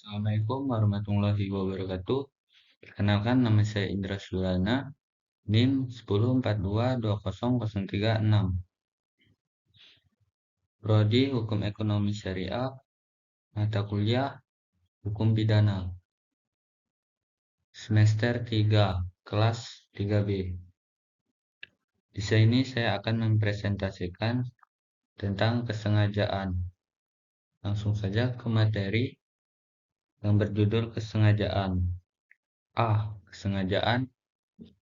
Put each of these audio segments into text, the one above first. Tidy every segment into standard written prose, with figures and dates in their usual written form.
Assalamualaikum warahmatullahi wabarakatuh. Perkenalkan, nama saya Indra Sulana, NIM 1042200336. Prodi Hukum Ekonomi Syariah, mata kuliah Hukum Pidana. Semester 3, kelas 3B. Di sini saya akan mempresentasikan tentang kesengajaan. Langsung saja ke materi yang berjudul kesengajaan. Kesengajaan.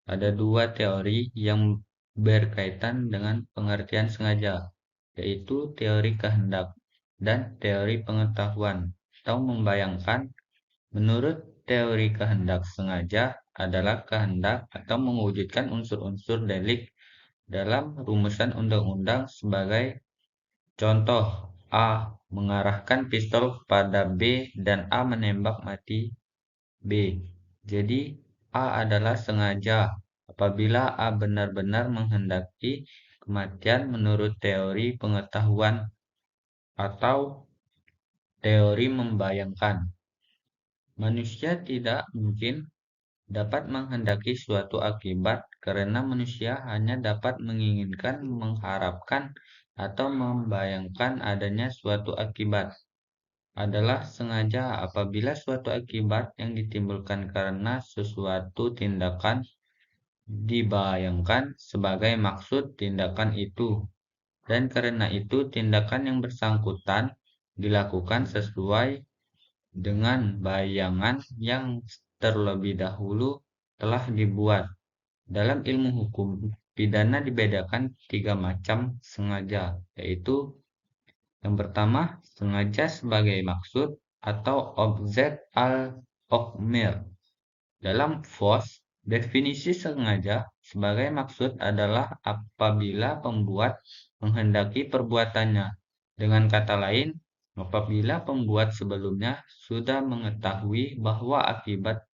Ada dua teori yang berkaitan dengan pengertian sengaja, yaitu teori kehendak dan teori pengetahuan atau membayangkan. Menurut teori kehendak, sengaja adalah kehendak atau mewujudkan unsur-unsur delik dalam rumusan undang-undang sebagai contoh A. Mengarahkan pistol pada B dan A menembak mati B. Jadi A adalah sengaja apabila A benar-benar menghendaki kematian menurut teori pengetahuan atau teori membayangkan. Manusia tidak mungkin dapat menghendaki suatu akibat karena manusia hanya dapat menginginkan, mengharapkan, atau membayangkan adanya suatu akibat. Adalah sengaja apabila suatu akibat yang ditimbulkan karena sesuatu tindakan dibayangkan sebagai maksud tindakan itu, dan karena itu tindakan yang bersangkutan dilakukan sesuai dengan bayangan yang terlebih dahulu telah dibuat. Dalam ilmu hukum pidana dibedakan 3 macam sengaja, yaitu yang pertama, sengaja sebagai maksud atau objek al-hukmir. Dalam FOS, definisi sengaja sebagai maksud adalah apabila pembuat menghendaki perbuatannya. Dengan kata lain, apabila pembuat sebelumnya sudah mengetahui bahwa akibat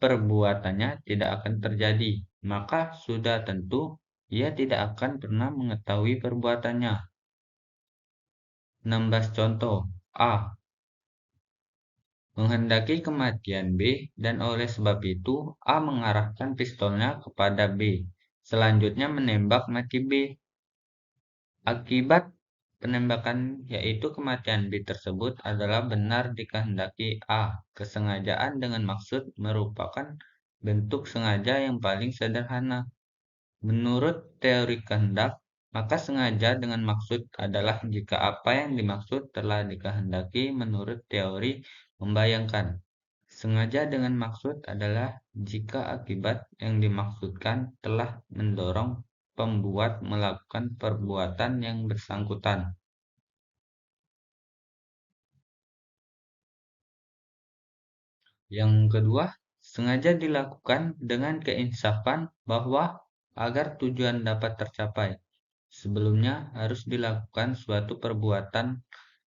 perbuatannya tidak akan terjadi, maka sudah tentu ia tidak akan pernah mengetahui perbuatannya. 16 contoh. A. Menghendaki kematian B, dan oleh sebab itu A mengarahkan pistolnya kepada B. Selanjutnya menembak mati B. Akibat penembakan yaitu kematian B tersebut adalah benar dikehendaki A. Kesengajaan dengan maksud merupakan bentuk sengaja yang paling sederhana. Menurut teori kehendak, maka sengaja dengan maksud adalah jika apa yang dimaksud telah dikehendaki menurut teori membayangkan. Sengaja dengan maksud adalah jika akibat yang dimaksudkan telah mendorong pembuat melakukan perbuatan yang bersangkutan. Yang kedua, sengaja dilakukan dengan keinsafan bahwa agar tujuan dapat tercapai, sebelumnya harus dilakukan suatu perbuatan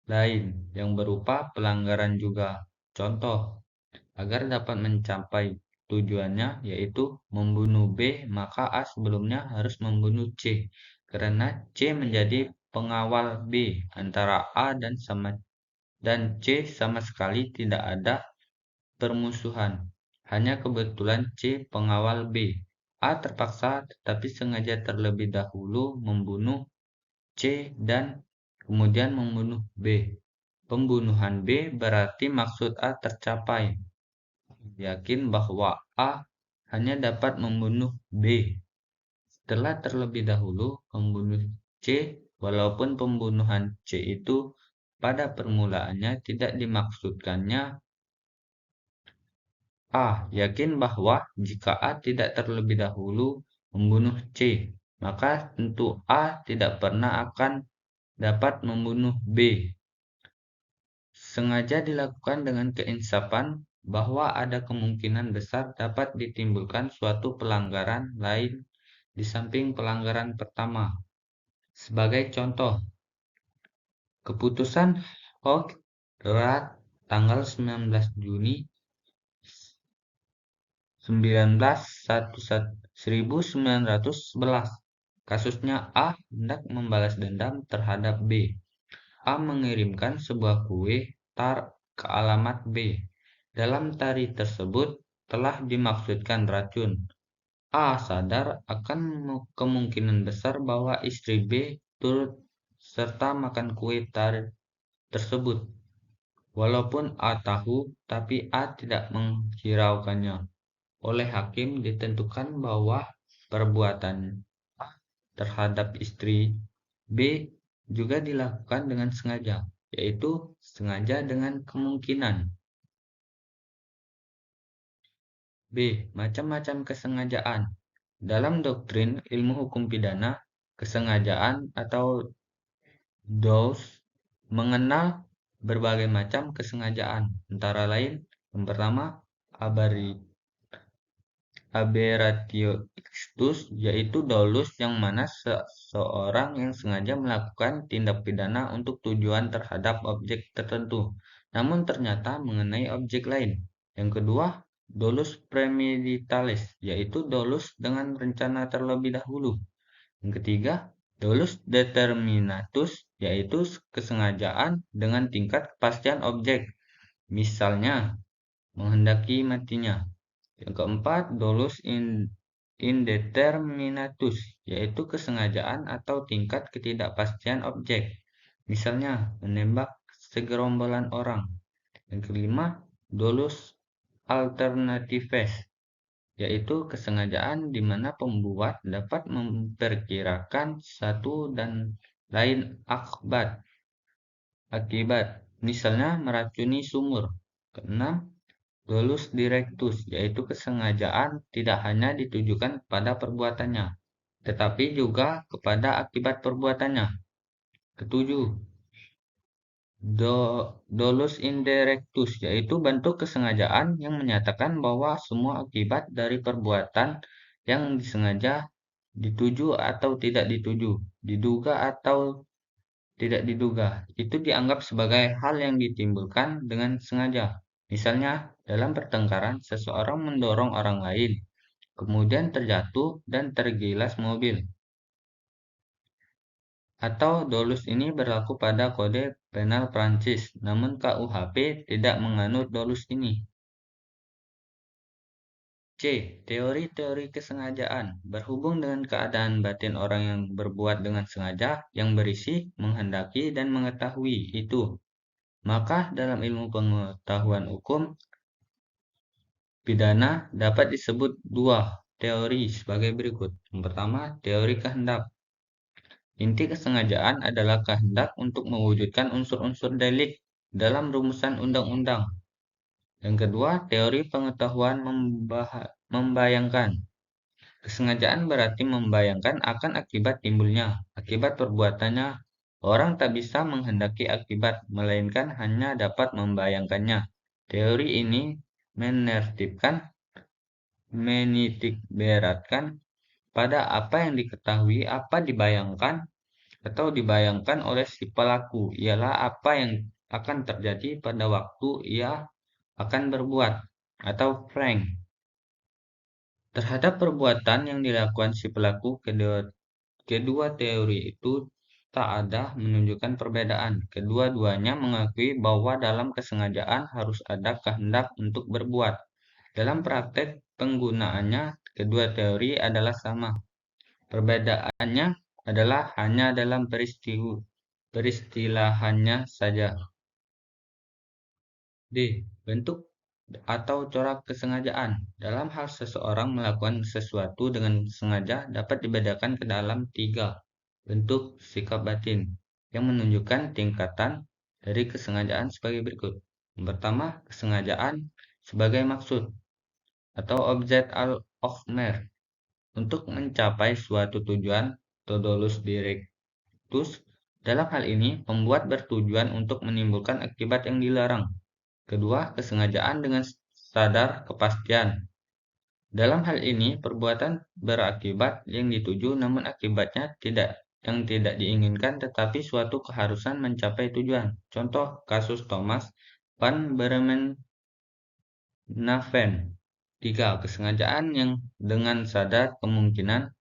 lain yang berupa pelanggaran juga. Contoh, agar dapat mencapai tujuannya yaitu membunuh B, maka A sebelumnya harus membunuh C, karena C menjadi pengawal B. Antara A dan C sama sekali tidak ada permusuhan, hanya kebetulan C pengawal B. A terpaksa tetapi sengaja terlebih dahulu membunuh C dan kemudian membunuh B. Pembunuhan B berarti maksud A tercapai. Yakin bahwa A hanya dapat membunuh B setelah terlebih dahulu membunuh C, walaupun pembunuhan C itu pada permulaannya tidak dimaksudkannya. A yakin bahwa jika A tidak terlebih dahulu membunuh C, maka tentu A tidak pernah akan dapat membunuh B. Sengaja dilakukan dengan keinsafan bahwa ada kemungkinan besar dapat ditimbulkan suatu pelanggaran lain di samping pelanggaran pertama. Sebagai contoh, keputusan Hokrat tanggal 19 Juni 1911. Kasusnya A hendak membalas dendam terhadap B. A mengirimkan sebuah kue tar ke alamat B. Dalam tari tersebut telah dimaksudkan racun. A sadar akan kemungkinan besar bahwa istri B turut serta makan kue tari tersebut. Walaupun A tahu, tapi A tidak menghiraukannya. Oleh hakim ditentukan bahwa perbuatan A terhadap istri B juga dilakukan dengan sengaja, yaitu sengaja dengan kemungkinan. B. Macam-macam kesengajaan. Dalam doktrin ilmu hukum pidana, kesengajaan atau dose mengenal berbagai macam kesengajaan, antara lain yang pertama aberrationis, yaitu dolus yang mana seseorang yang sengaja melakukan tindak pidana untuk tujuan terhadap objek tertentu, namun ternyata mengenai objek lain. Yang kedua, dolus premeditalis, yaitu dolus dengan rencana terlebih dahulu. Yang ketiga, dolus determinatus, yaitu kesengajaan dengan tingkat kepastian objek, misalnya menghendaki matinya. Yang keempat, dolus indeterminatus, yaitu kesengajaan atau tingkat ketidakpastian objek, misalnya menembak segerombolan orang. Yang kelima, dolus alternatives, yaitu kesengajaan di mana pembuat dapat memperkirakan satu dan lain akibat, misalnya meracuni sumur. Keenam, dolus directus, yaitu kesengajaan tidak hanya ditujukan pada perbuatannya, tetapi juga kepada akibat perbuatannya. Ketujuh, dolus indirectus, yaitu bentuk kesengajaan yang menyatakan bahwa semua akibat dari perbuatan yang disengaja dituju atau tidak dituju, diduga atau tidak diduga, itu dianggap sebagai hal yang ditimbulkan dengan sengaja. Misalnya, dalam pertengkaran, seseorang mendorong orang lain, kemudian terjatuh dan tergilas mobil. Atau dolus ini berlaku pada kode penal Prancis, namun KUHP tidak menganut dolus ini. C. Teori-teori kesengajaan berhubung dengan keadaan batin orang yang berbuat dengan sengaja yang berisi menghendaki dan mengetahui itu. Maka dalam ilmu pengetahuan hukum pidana dapat disebut dua teori sebagai berikut. Yang pertama, teori kehendak. Inti kesengajaan adalah kehendak untuk mewujudkan unsur-unsur delik dalam rumusan undang-undang. Yang kedua, teori pengetahuan membayangkan. Kesengajaan berarti membayangkan akan akibat timbulnya, akibat perbuatannya. Orang tak bisa menghendaki akibat, melainkan hanya dapat membayangkannya. Teori ini menitikberatkan pada apa yang diketahui, apa dibayangkan, atau dibayangkan oleh si pelaku, ialah apa yang akan terjadi pada waktu ia akan berbuat, atau prank. Terhadap perbuatan yang dilakukan si pelaku, kedua teori itu tak ada menunjukkan perbedaan. Kedua-duanya mengakui bahwa dalam kesengajaan harus ada kehendak untuk berbuat. Dalam praktek penggunaannya, kedua teori adalah sama. Perbedaannya adalah hanya dalam peristilahannya saja. D. Bentuk atau corak kesengajaan. Dalam hal seseorang melakukan sesuatu dengan sengaja dapat dibedakan ke dalam 3 bentuk sikap batin yang menunjukkan tingkatan dari kesengajaan sebagai berikut. Yang pertama, kesengajaan sebagai maksud atau object of mere untuk mencapai suatu tujuan atau dolus directus. Dalam hal ini, pembuat bertujuan untuk menimbulkan akibat yang dilarang. Kedua, kesengajaan dengan sadar kepastian. Dalam hal ini, perbuatan berakibat yang dituju namun akibatnya yang tidak diinginkan tetapi suatu keharusan mencapai tujuan. Contoh kasus Thomas van Bremen-Naven. 3. Kesengajaan yang dengan sadar kemungkinan.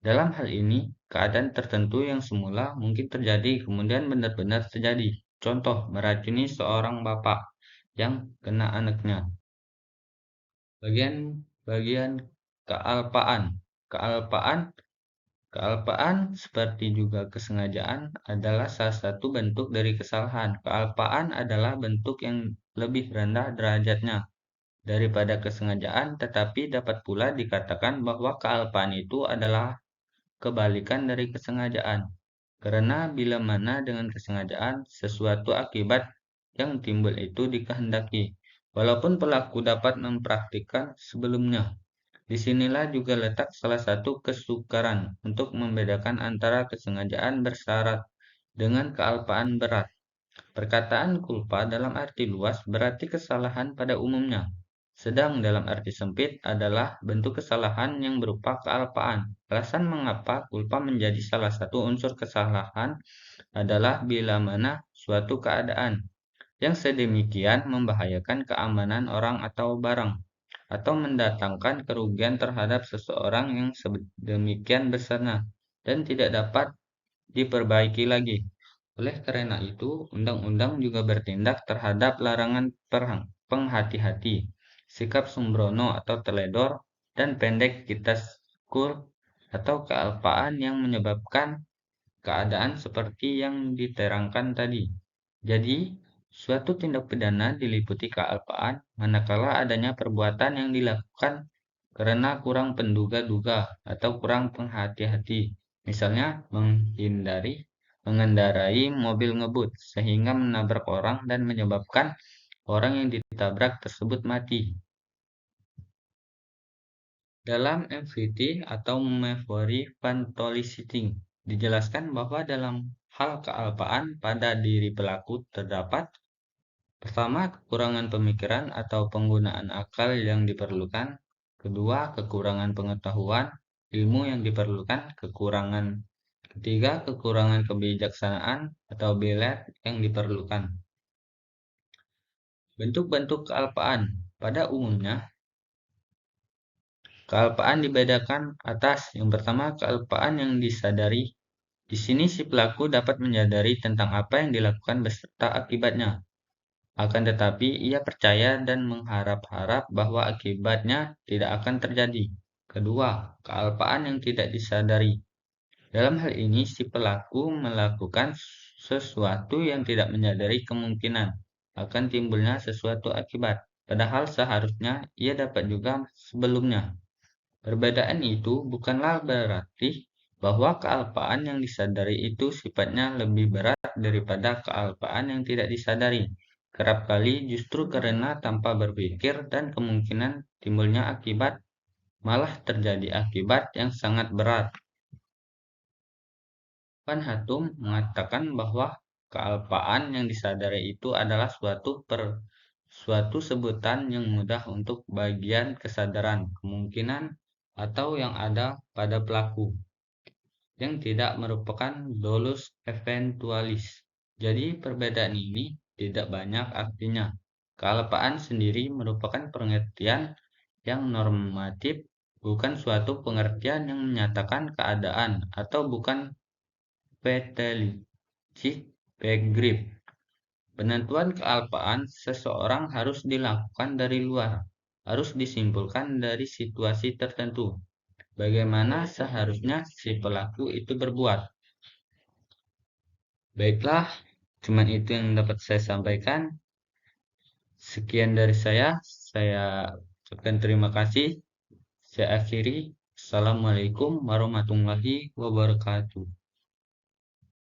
Dalam hal ini, keadaan tertentu yang semula mungkin terjadi kemudian benar-benar terjadi. Contoh, meracuni seorang bapak. yang kena anaknya. Bagian kealpaan. Kealpaan Kealpaan seperti juga kesengajaan adalah salah satu bentuk dari kesalahan. Kealpaan adalah bentuk yang lebih rendah derajatnya daripada kesengajaan, tetapi dapat pula dikatakan bahwa kealpaan itu adalah kebalikan dari kesengajaan. Karena bila mana dengan kesengajaan, sesuatu akibat yang timbul itu dikehendaki, walaupun pelaku dapat mempraktikkan sebelumnya. Disinilah juga letak salah satu kesukaran untuk membedakan antara kesengajaan bersyarat dengan kealpaan berat. Perkataan culpa dalam arti luas berarti kesalahan pada umumnya, sedang dalam arti sempit adalah bentuk kesalahan yang berupa kealpaan. Alasan mengapa culpa menjadi salah satu unsur kesalahan adalah bila mana suatu keadaan yang sedemikian membahayakan keamanan orang atau barang, atau mendatangkan kerugian terhadap seseorang yang sedemikian besarnya dan tidak dapat diperbaiki lagi. Oleh karena itu, undang-undang juga bertindak terhadap larangan penghati-hati, sikap sembrono atau teledor, dan pendek kita skul atau kealpaan yang menyebabkan keadaan seperti yang diterangkan tadi. Jadi, suatu tindak pidana diliputi kealpaan manakala adanya perbuatan yang dilakukan karena kurang penduga-duga atau kurang penghati-hati. Misalnya, mengendarai mobil ngebut sehingga menabrak orang dan menyebabkan orang yang ditabrak tersebut mati. Dalam MVT atau Memory Fantolicity, dijelaskan bahwa dalam hal kealpaan pada diri pelaku terdapat: pertama, kekurangan pemikiran atau penggunaan akal yang diperlukan. Kedua, kekurangan pengetahuan, ilmu yang diperlukan. Ketiga, kekurangan kebijaksanaan atau bilet yang diperlukan. Bentuk-bentuk kealpaan. Pada umumnya, kealpaan dibedakan atas. Yang pertama, kealpaan yang disadari. Di sini si pelaku dapat menyadari tentang apa yang dilakukan beserta akibatnya. Akan tetapi, ia percaya dan mengharap-harap bahwa akibatnya tidak akan terjadi. Kedua, kealpaan yang tidak disadari. Dalam hal ini, si pelaku melakukan sesuatu yang tidak menyadari kemungkinan akan timbulnya sesuatu akibat, padahal seharusnya ia dapat juga sebelumnya. Perbedaan itu bukanlah berarti bahwa kealpaan yang disadari itu sifatnya lebih berat daripada kealpaan yang tidak disadari. Kerap kali justru karena tanpa berpikir dan kemungkinan timbulnya akibat, malah terjadi akibat yang sangat berat. Van Hatum mengatakan bahwa kealpaan yang disadari itu adalah suatu sebutan yang mudah untuk bagian kesadaran, kemungkinan, atau yang ada pada pelaku, yang tidak merupakan dolus eventualis. Jadi perbedaan ini tidak banyak artinya. Kealpaan sendiri merupakan pengertian yang normatif, bukan suatu pengertian yang menyatakan keadaan, atau bukan pathologik begrip. Penentuan kealpaan seseorang harus dilakukan dari luar, harus disimpulkan dari situasi tertentu. Bagaimana seharusnya si pelaku itu berbuat. Baiklah, cuman itu yang dapat saya sampaikan. Sekian dari saya ucapkan terima kasih. Saya akhiri. Assalamualaikum warahmatullahi wabarakatuh.